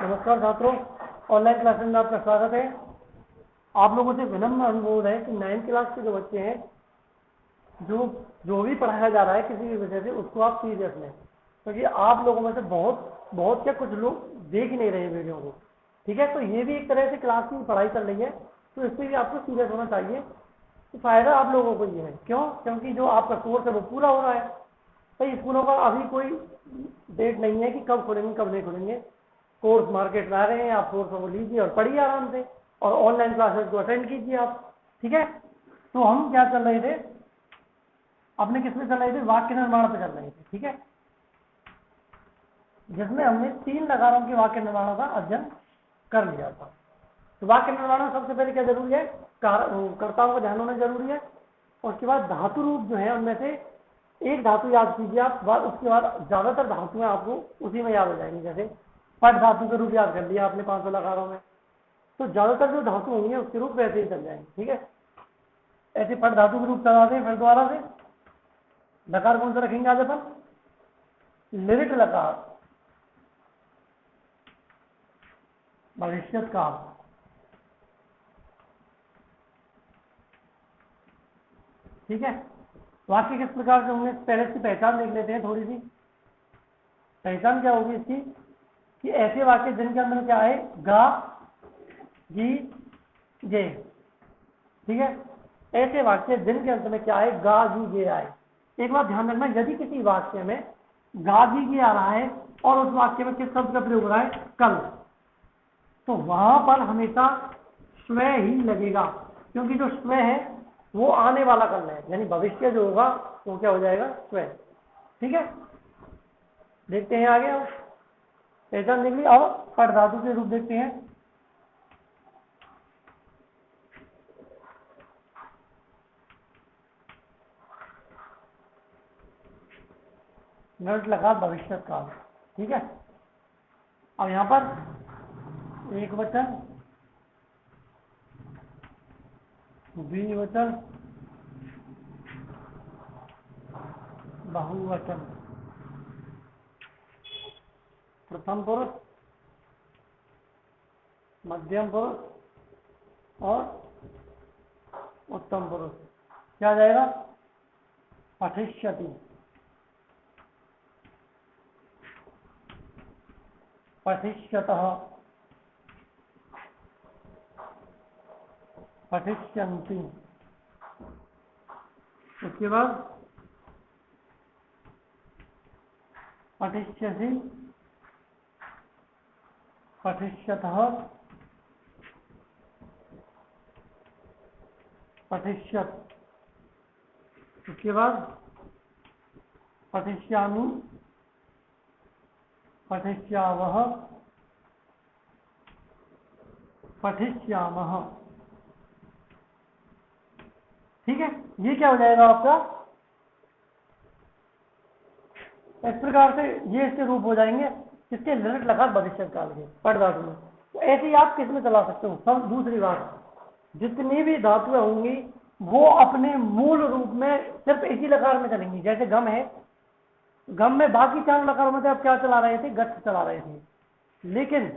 नमस्कार छात्रों, online classes में आपका स्वागत है। आप लोगों से विनम्र अनुरोध है कि 9th क्लास के जो बच्चे हैं, जो भी पढ़ाया जा रहा है किसी भी वजह से, उसको आप सीरियस लें, क्योंकि आप लोगों में से बहुत क्या कुछ लोग देख ही नहीं रहे वीडियो को। ठीक है, तो ये भी एक तरह से क्लास की पढ़ाई चल रही है, तो इससे भी आपको सीरियस होना चाहिए। तो फायदा आप लोगों को ये है, क्यों? क्योंकि जो आपका कोर्स है वो पूरा हो रहा है। तो स्कूलों का अभी कोई डेट नहीं है कि कब खुलेंगे कब नहीं खुलेंगे। कोर्स मार्केट में आ रहे हैं, आप कोर्स को लीजिए और पढ़िए आराम से, और ऑनलाइन क्लासेस को अटेंड कीजिए आप। ठीक है, तो हम क्या चल रहे थे, अपने किस में चल रहे थे, वाक्य निर्माण पे चल रहे थे। ठीक है, जिसमें हमने 3 लकारों के वाक्य निर्माण का अध्ययन कर लिया था। तो वाक्य निर्माण में सबसे पहले क्या जरूरी है, कर्ताओं का ध्यान होना जरूरी है। उसके बाद धातु रूप जो है उनमें से एक धातु याद कीजिए आप, उसके बाद ज्यादातर धातुएं आपको उसी में याद हो जाएंगी। जैसे पट धातु के रूप याद कर लिया आपने 500 लकारों में, तो ज्यादातर जो धातु होंगे उसके रूप वैसे ही चल जाएंगे। ठीक है, ऐसे पट धातु के रूप चलाते हैं। फिर दोबारा से लकार कौन सा रखेंगे आज अपन, लिरिट लकार, भविष्यत काल। ठीक है, वाक्य किस प्रकार से होंगे, पहले इसकी पहचान देख लेते हैं। थोड़ी सी पहचान क्या होगी इसकी, कि ऐसे वाक्य जिनके अंदर क्या है, गा जी जे। ठीक है, ऐसे वाक्य जिनके अंत में क्या है, गा जी जे आए। एक बात ध्यान रखना, यदि किसी वाक्य में गा जी जे आ रहा है और उस वाक्य में किस शब्द का प्रयोग हो रहा है, कल, तो वहां पर हमेशा स्वयं ही लगेगा, क्योंकि जो स्वयं है वो आने वाला कल है, यानी भविष्य जो होगा वो क्या हो जाएगा, स्वयं। ठीक है, देखते हैं आगे। अब पहचान देख ली, अब पट धातु के रूप देखते हैं। नट लगा भविष्य काल। ठीक है, अब यहां पर एक वचन, द्विवचन, बहुवचन, प्रथम पुरुष, मध्यम पुरुष और उत्तम पुरुष। क्या आ जाएगा, पठिष्यति, पठिष्यतः, पठिष्यन्ति। उसके बाद पठिष्यसि, पठिष्यतः, पठिष्यत्। उसके बाद पठिष्यामि, पठिष्यावः, पठिष्यामः। ठीक है, ये क्या हो जाएगा आपका, इस प्रकार से ये इसके रूप हो जाएंगे, इसके लिरिट लकार भविष्य काल के पट धातु में। तो ऐसे ही आप किस में चला सकते हो। सब दूसरी बात, जितनी भी धातुएं होंगी वो अपने मूल रूप में सिर्फ इसी लकार में चलेंगी। जैसे गम है, गम में बाकी 4 लकारों में आप क्या चला रहे थे, गच्छ चला रहे थे, लेकिन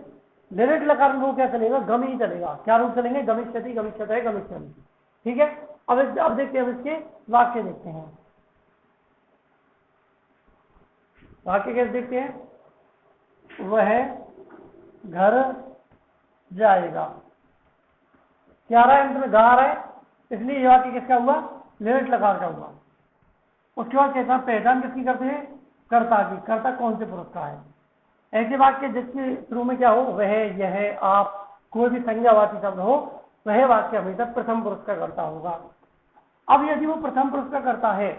लिरिट लकार में वो क्या चलेगा, गम ही चलेगा। क्या रूप चलेंगे, गमिष्यति, गमिष्यतः, गमिष्यन्ति। ठीक है, अब देखते हैं, इसके वाक्य देखते हैं। वाक्य कैसे देखते हैं, वह घर जाएगा। क्या आ रहा है, अंत में गा आ रहा है, इसलिए यह वाक्य किसका हुआ, लिरिट लकार का हुआ। उसके बाद कहता पहचान किसकी करते हैं, कर्ता की। कर्ता कौन से पुरुष का है। ऐसे वाक्य जिसके शुरू में क्या हो, वह, यह, आप, कोई भी संज्ञावाची शब्द हो, वह वाक्य हमेशा प्रथम पुरुष का कर्ता होगा। अब यदि वो प्रथम पुरुष का कर्ता है,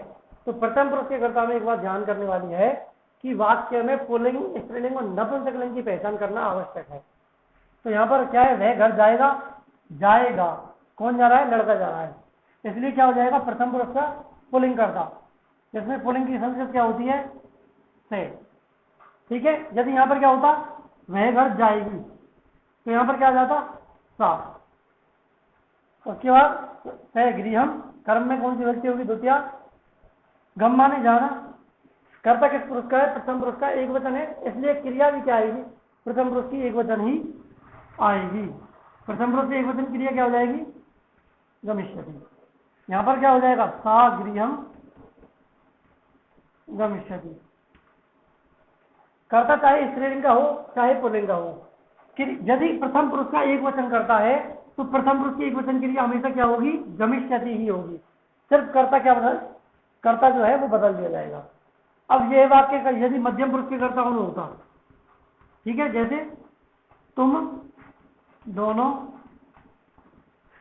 तो प्रथम पुरुष के कर्ता में एक बात ध्यान करने वाली है कि वाक्य में पुल्लिंग, स्त्रीलिंग और नपुंसकलिंग की पहचान करना आवश्यक है। तो यहाँ पर क्या है, वह घर जाएगा, जाएगा, कौन जा रहा है, लड़का जा रहा है, इसलिए क्या हो जाएगा, प्रथम पुरुष का पुल्लिंग कर्ता, जिसमें पुल्लिंग की संस्कृत क्या होती है, से। ठीक है, यदि यहाँ पर क्या होता, वह घर जाएगी, तो यहाँ पर क्या आ जाता, सा। उसके बाद सह गृहम, कर्म में कौन सी व्यक्ति होगी, द्वितीया, गम माने जाना, कर्ता किस पुरुष का है, प्रथम पुरुष का, एक वचन है, इसलिए क्रिया भी क्या आएगी, प्रथम पुरुष की एक वचन ही आएगी। प्रथम पुरुष की एक वचन क्रिया क्या हो जाएगी? गमिष्यति। यहां पर क्या हो जाएगा? सा गृहम गमिष्यति। कर्ता चाहे स्त्रीलिंग का हो चाहे पुल्लिंग का हो, यदि प्रथम पुरुष का एक वचन करता है तो प्रथम पुरुष की एक वचन क्रिया हमेशा क्या होगी? गमिष्यति ही होगी। सिर्फ कर्ता क्या बदल, कर्ता जो है वो बदल दिया जाएगा। अब यह वाक्य का यदि मध्यम पुरुष के कर्ता कौन होता, ठीक है, जैसे तुम दोनों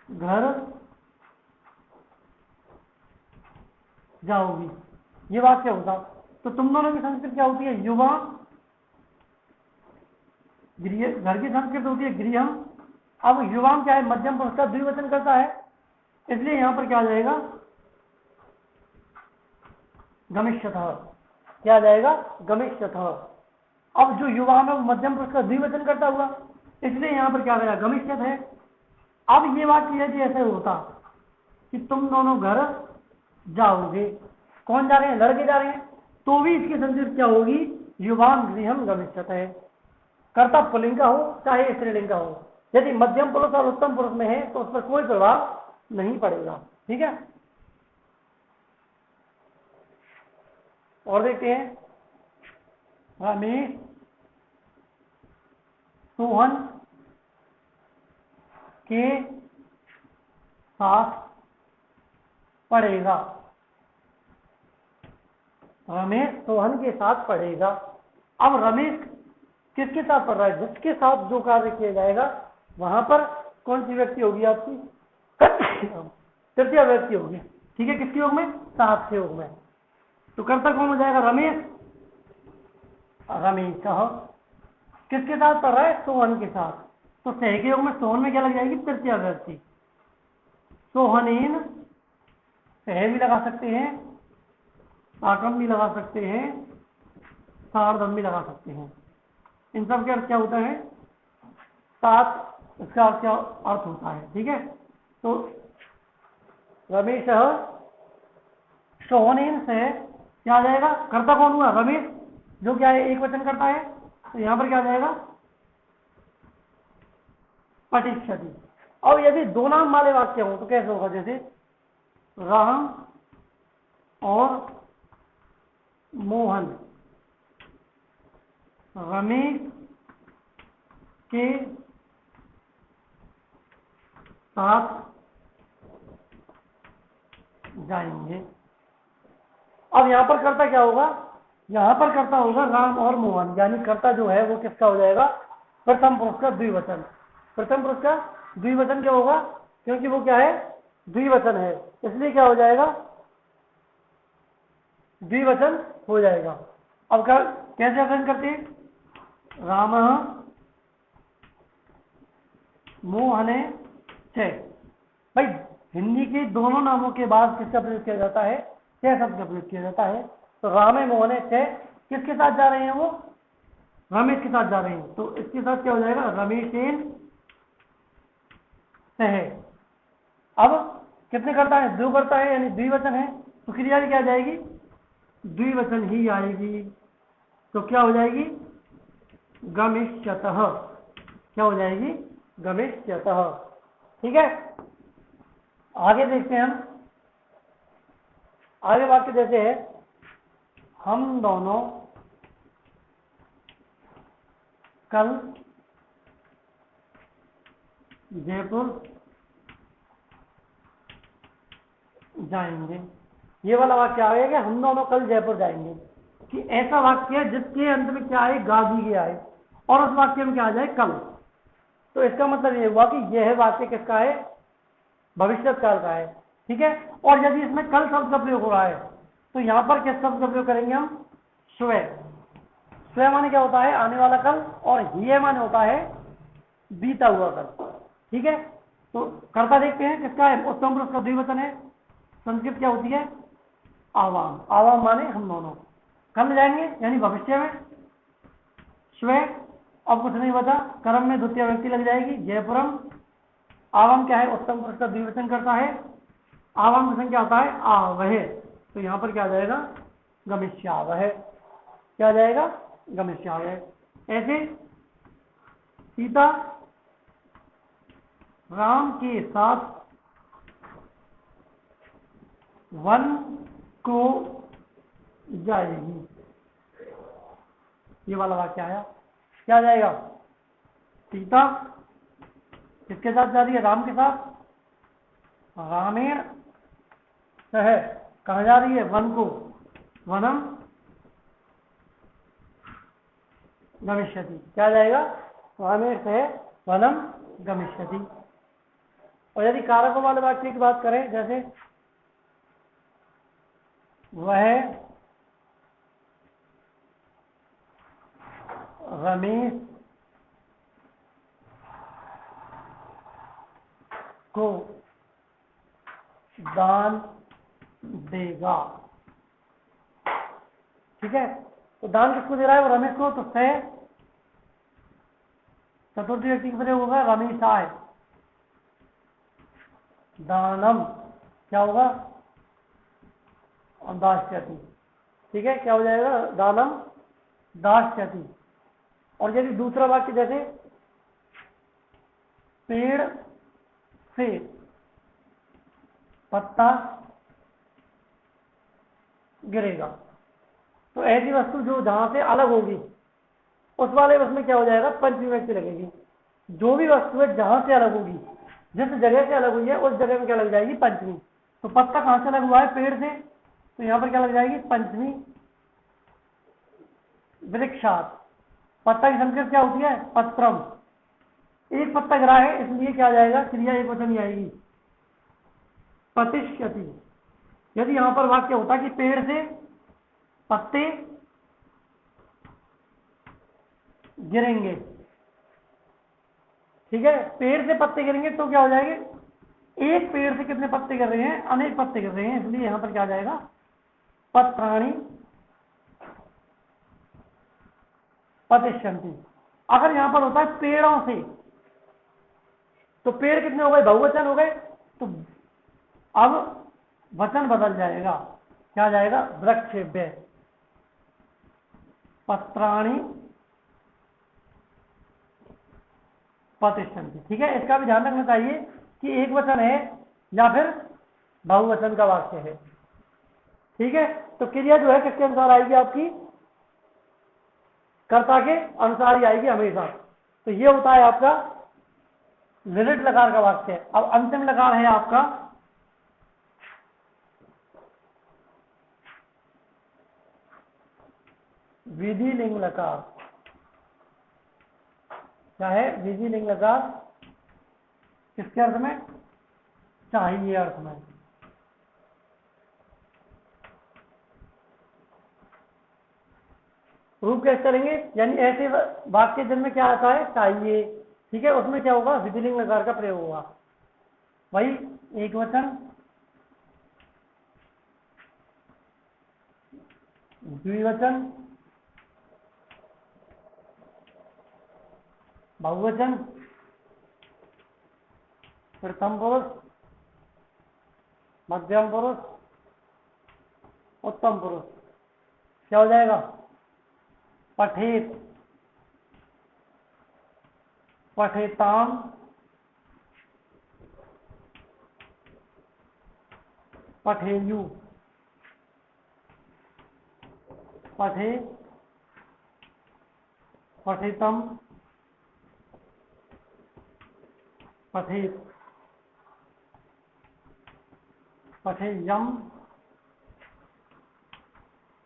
घर जाओगी, ये वाक्य होता। तो तुम दोनों की संस्कृत क्या होती है? युवा। गृह, घर की संस्कृत होती है गृहम। अब युवाम क्या है? मध्यम पुरुष का द्विवचन करता है, इसलिए यहां पर क्या आ जाएगा? गमिष्यतः। क्या आ जाएगा? गमिष्यतः। अब जो युवाम है वो मध्यम पुरुष का द्विवचन करता हुआ, इसलिए यहां पर क्या आ गया? गमिष्यत है। अब ये वाक्य यदि ऐसे होता कि तुम दोनों घर जाओगे, कौन जा रहे हैं? लड़के जा रहे हैं, तो भी इसकी संस्कृत क्या होगी? युवाम गृहम गमिष्यत है। कर्ता पुल्लिंग का हो चाहे स्त्रीलिंग का हो, यदि मध्यम पुरुष और उत्तम पुरुष में है तो उस पर कोई प्रभाव नहीं पड़ेगा। ठीक है, और देखते हैं। रमेश सोहन के साथ पढ़ेगा। रमेश सोहन के साथ पढ़ेगा। अब रमेश किसके साथ पढ़ रहा है? जिसके साथ जो कार्य किया जाएगा वहां पर कौन सी व्यक्ति होगी आपकी? तृतीय व्यक्ति होगी। ठीक है, किसके योग में? साथ के योग में। तो कर्ता कौन हो जाएगा? रमेश। रमेश किसके साथ पढ़ रहा है? सोहन के साथ। तो सह के योग में सोहन में क्या लग जाएगी? तृतीय व्यक्ति। सोहनीन, सह भी लगा सकते हैं, साकम भी लगा सकते हैं, सार्धम भी लगा सकते हैं। इन सब के अर्थ क्या होता है? साथ, इसका क्या अर्थ होता है? ठीक है, तो रमेश सोहनीन से क्या आ जाएगा? कर्ता कौन हुआ? रमेश, जो क्या है? एक वचन करता है, तो यहां पर क्या आ जाएगा? पठिष्यति। और यदि दो नाम वाले वाक्य हो तो कैसे होगा? जैसे राम और मोहन रमेश के साथ जाएंगे। अब यहां पर कर्ता क्या होगा? यहां पर कर्ता होगा राम और मोहन, यानी कर्ता जो है वो किसका हो जाएगा? प्रथम पुरुष का द्विवचन। प्रथम पुरुष का द्विवचन क्या होगा? क्योंकि वो क्या है? द्विवचन है, इसलिए क्या हो जाएगा? द्विवचन हो जाएगा। अब कैसे अध्ययन करते हैं? राम मोहने च। भाई हिंदी के दोनों नामों के बाद किसका प्रयोग किया जाता है? च शब्द का प्रयोग किया जाता है। तो रामे मोहने च किसके साथ जा रहे हैं? वो रमेश के साथ जा रहे हैं, तो इसके साथ क्या हो जाएगा? रमेशेन सह। अब कितने करता है? दो करता है, यानी द्विवचन है, तो क्रिया क्या आ जाएगी? द्विवचन ही आएगी। तो क्या हो जाएगी? गमिष्यतः। क्या हो जाएगी? गमिष्यतः। ठीक है, आगे देखते हैं हम। आगे वाक्य जैसे है, हम दोनों कल जयपुर जाएंगे। ये वाला वाक्य आ गया, हम दोनों कल जयपुर जाएंगे, कि ऐसा वाक्य है जिसके अंत में क्या आए? गा दी गया है, और उस वाक्य में क्या आ जाए? कल। तो इसका मतलब ये हुआ कि यह वाक्य किसका है? भविष्यत काल का है। ठीक है, और यदि इसमें कल शब्द का प्रयोग हो रहा है तो यहां पर किस शब्द का प्रयोग करेंगे हम? स्वयं। स्वयं माने क्या होता है? आने वाला कल, और ये माने होता है बीता हुआ कल। ठीक है, तो कर्ता देखते हैं किसका है? उत्तम पुरुष का द्विवचन है, संस्कृत क्या होती है? आवाम। आवाम माने हम दोनों कल जाएंगे, यानी भविष्य में। स्वयं, अब कुछ नहीं बता, कर्म में द्वितीय व्यक्ति लग जाएगी, जयपुरम। आवाम क्या है? उत्तम पुरुष का द्विवचन करता है, आवाम की संख्या आता है आवह, तो यहां पर क्या आ जाएगा? गमिष्यावह। क्या आ जाएगा? गमिष्यावह। ऐसे सीता राम के साथ वन को जाएगी। ये वाला वाक्य आया, क्या आ जाएगा? सीता किसके साथ जा रही है? राम के साथ। रामेण सह कहाँ जा रही है? वन को। वनम गमिष्यति। क्या आ जाएगा? रामेण सह वनम गमिष्यति। और यदि कारकों वाले वाक्य की बात करें, जैसे वह रमेश को दान देगा। ठीक है, तो दान किसको दे रहा है? वो रमेश को। तो से चतुर्थी व्यक्ति के प्रयोग होगा रमेशाय। दानम क्या होगा? दास्यति। ठीक है, क्या हो जाएगा? दानम दास्यति। और यदि दूसरा वाक्य जैसे पेड़ से पत्ता गिरेगा, तो ऐसी वस्तु जो जहां से अलग होगी उस वाले उसमें क्या हो जाएगा? पंचमी व्यक्ति लगेगी। जो भी वस्तु है जहां से अलग होगी, जिस जगह से अलग हुई है उस जगह में क्या लग जाएगी? पंचमी। तो पत्ता कहां से अलग हुआ है? पेड़ से, तो यहां पर क्या लग जाएगी? पंचमी। वृक्षात, पत्ता की संख्या क्या होती है? पत्रम। एक पत्ता गिरा है इसलिए क्या आ जाएगा? क्रिया एक वचन ही आएगी, पतिष्यति। यदि यहां पर वाक्य होता कि पेड़ से पत्ते गिरेंगे, ठीक है, पेड़ से पत्ते गिरेंगे, तो क्या हो जाएंगे? एक पेड़ से कितने पत्ते गिर रहे हैं? अनेक पत्ते गिर रहे हैं, इसलिए यहां पर क्या आ जाएगा? पत्राणि पतिष्यन्ति। अगर यहां पर होता है पेड़ों से, तो पेड़ कितने हो गए? बहुवचन हो गए। तो अब वचन बदल जाएगा, क्या आ जाएगा? वृक्षेभ्य पत्राणि पतिष्ठन्ति। ठीक है, इसका भी ध्यान रखना चाहिए कि एक वचन है या फिर बहुवचन का वाक्य है। ठीक है, तो क्रिया जो है किसके अनुसार आएगी? आपकी कर्ता के अनुसार ही आएगी हमेशा। तो ये होता है आपका विदित लकार का वाक्य। अब अंतिम लकार है आपका विधि लिंग लकार। क्या है? विधि लिंग लकार। किसके अर्थ में? चाहिए अर्थ में। रूप कैसे करेंगे? यानी ऐसे वाक्य जिनमें क्या आता है? चाहिए। ठीक है, उसमें क्या होगा? विधि लिंग लकार का प्रयोग होगा। वही एक वचन, द्विवचन, बहुवचन, प्रथम पुरुष, मध्यम पुरुष, उत्तम पुरुष। क्या हो जाएगा? पठेत, पठेताम, पठेयु, पठे, पठितम, पठेत, पठेयम,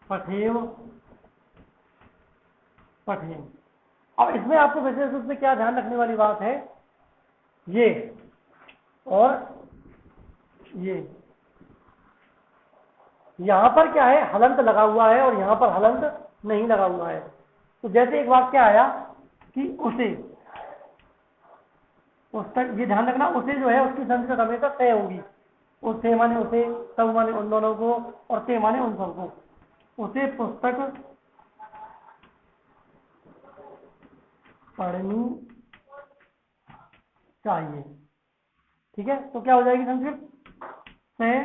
पठेव, पठेन। अब इसमें आपको विशेष रूप से क्या ध्यान रखने वाली बात है? ये और ये, यहां पर क्या है? हलंत लगा हुआ है और यहां पर हलंत नहीं लगा हुआ है। तो जैसे एक वाक्य आया कि उसे, उस तक ये ध्यान रखना, उसे जो है उसकी संस्कृत हमेशा तय होगी। उसे माने उसे, तब माने उन दोनों को, और ते माने उन सबको। उसे पुस्तक पढ़नी चाहिए। ठीक है, तो क्या हो जाएगी संस्कृत? से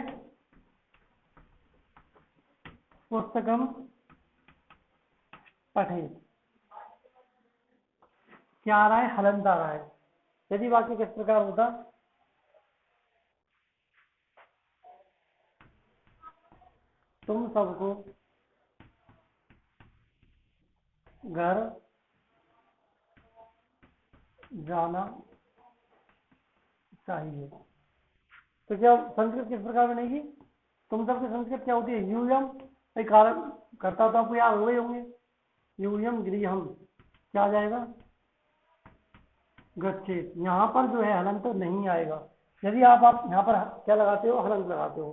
पुस्तकम पठे। क्या आ रहा है, हलंत आ रहा है। यदि वाक्य किस प्रकार होता, तुम सबको घर जाना चाहिए, तो क्या संस्कृत किस प्रकार बनेगी, तुम सबकी संस्कृत क्या होती है, यूयम, कारण करता तो आपको याद हो गए होंगे, यूयम गृहम, क्या आ जाएगा, गच्छेत। यहाँ पर जो है हलंत नहीं आएगा। यदि आप यहाँ पर क्या लगाते हो, हलंत लगाते हो,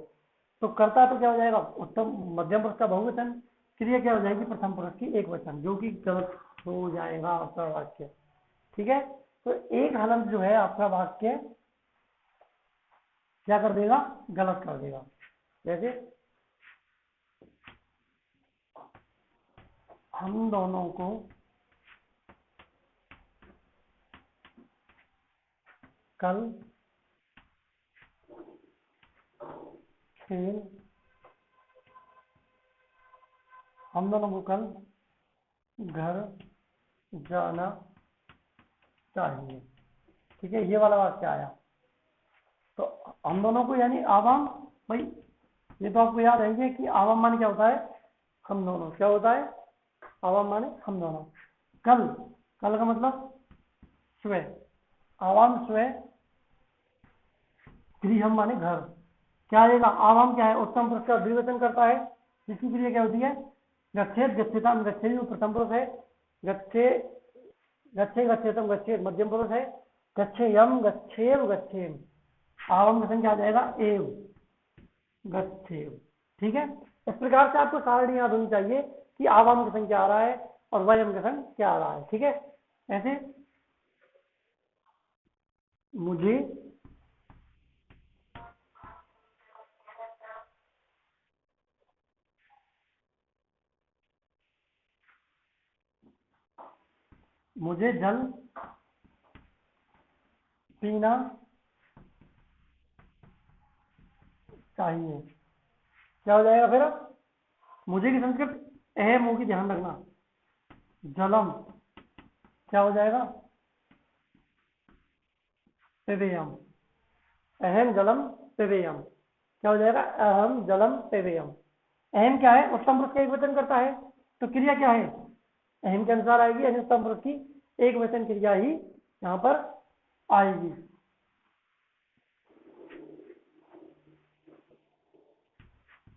तो करता तो क्या हो जाएगा, उत्तम मध्यम पुरुष का बहुवचन, क्रिया क्या हो जाएगी, प्रथम पुरुष की एक वचन, जो कि गलत हो जाएगा आपका वाक्य। ठीक है, तो एक हलंत जो है आपका वाक्य क्या कर देगा, गलत कर देगा। जैसे हम दोनों को कल खेल, हम दोनों को कल घर जाना चाहिए। ठीक है, ये वाला वाक्य आया। तो हम दोनों को यानी आवाम, भाई ये तो आपको याद है कि आवाम माने क्या होता है, हम दोनों, क्या होता है, आवाम माने हम दोनों। कल, कल का मतलब स्वयं, आवाम स्वयं, गृहम माने घर, क्या आएगा, आवाम क्या है, उत्तम पुरुष का द्विवचन करता है, जिसकी क्रिया क्या होती है, गच्छेत, गच्छेताम गच्छेयु प्रथम पुरुष है, गच्छे गच्छे गच्छेतम गच्छेत मध्यम पुरुष है, गच्छेयम गच्छेव गच्छेम, आवाम का संख्या आ जाएगा एव, गच्छेव। ठीक है, इस प्रकार से आपको सारणी याद होनी चाहिए कि आवाम का संख्या आ रहा है और वयम का संख्या क्या आ रहा है। ठीक है, ऐसे मुझे मुझे जल पीना चाहिए, क्या हो जाएगा फिर, मुझे की संस्कृत अहम होगी, ध्यान रखना, जलम क्या हो जाएगा, पेवेयम, अहम जलम पेवेयम, क्या हो जाएगा, अहम जलम पेवेयम। अहम क्या है, उत्तम पुरुष का एक वचन करता है, तो क्रिया क्या है, अहम के अनुसार आएगी, यानी उत्तम पुरुष की एक वचन क्रिया ही यहाँ पर आएगी।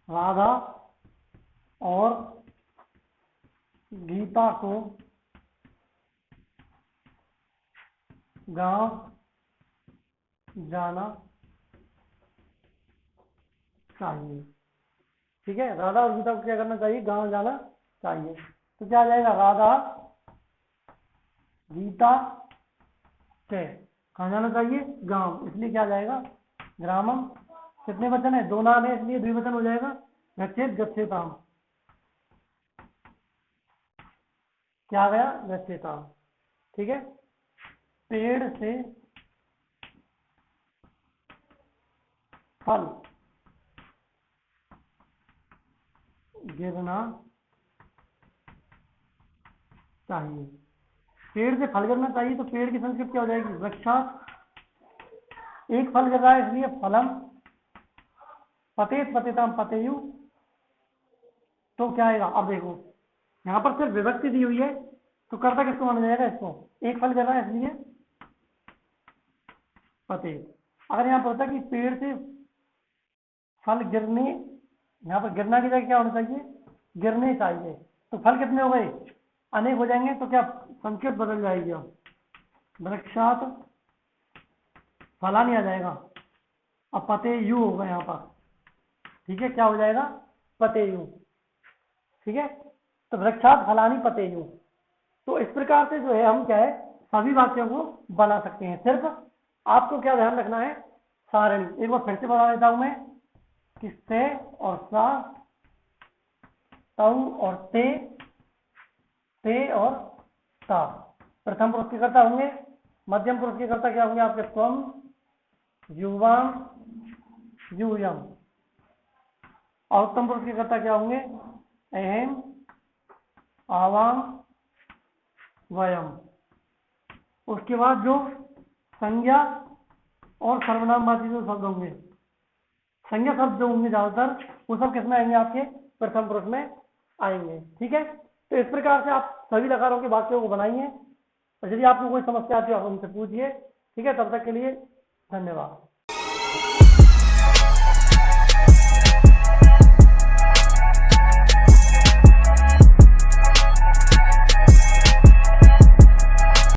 राधा और गीता को गांव जाना चाहिए। ठीक है, राधा और गीता को क्या करना चाहिए, गांव जाना चाहिए। तो क्या आ जाएगा, राधा गीता से कहाँ जाना चाहिए, गांव, इसलिए क्या आ जाएगा, ग्रामम। कितने वचन है, दो नाम है, इसलिए द्विवचन हो जाएगा, गच्छेत गच्छेताम, क्या आ गया, गच्छेताम। ठीक है, पेड़ से फल गिरना चाहिए, पेड़ से फल गिरना चाहिए, तो पेड़ की संस्कृत क्या हो जाएगी, वृक्षात, एक फल गिर रहा है इसलिए फलम, पतेत पतेताम पतेयु, तो क्या आएगा, अब देखो यहाँ पर सिर्फ विभक्ति दी हुई है, तो कर्ता किसको माना जाएगा, इसको, एक फल गिर रहा है इसलिए पतेत। अगर यहाँ पर होता कि पेड़ से फल गिरने, यहाँ पर गिरना की जगह क्या होना चाहिए, गिरने चाहिए, तो फल कितने हो गए, अनेक हो जाएंगे, तो क्या संस्कृत बदल जाएगी, अब वृक्षात फलानी आ जाएगा, अब पतेयु होगा यहाँ पर। ठीक है, क्या हो जाएगा, पतेयु। ठीक है, तो वृक्षात फलानी पतेयु। तो इस प्रकार से जो है हम क्या है, सभी वाक्यों को बना सकते हैं। सिर्फ आपको क्या ध्यान रखना है, सारणी एक बार फिर से बता देता हूं मैं, किससे और सा, तऊ और ते और ता, प्रथम पुरुष के कर्ता होंगे, मध्यम पुरुष के कर्ता क्या होंगे आपके, त्वम, युवाम, यूयम, और उत्तम पुरुष के कर्ता क्या होंगे, अहम, आवाम, वयम। उसके बाद जो संज्ञा और सर्वनामवाची जो शब्द होंगे, संज्ञा शब्द जो होंगे ज्यादातर वो सब किसमें आएंगे, आपके प्रथम पुरुष में आएंगे। ठीक है, तो इस प्रकार से आप सभी लकारों के वाक्यों को बनाइए, और यदि आपको कोई समस्या आती है आप उनसे पूछिए। ठीक है, तब तक के लिए धन्यवाद।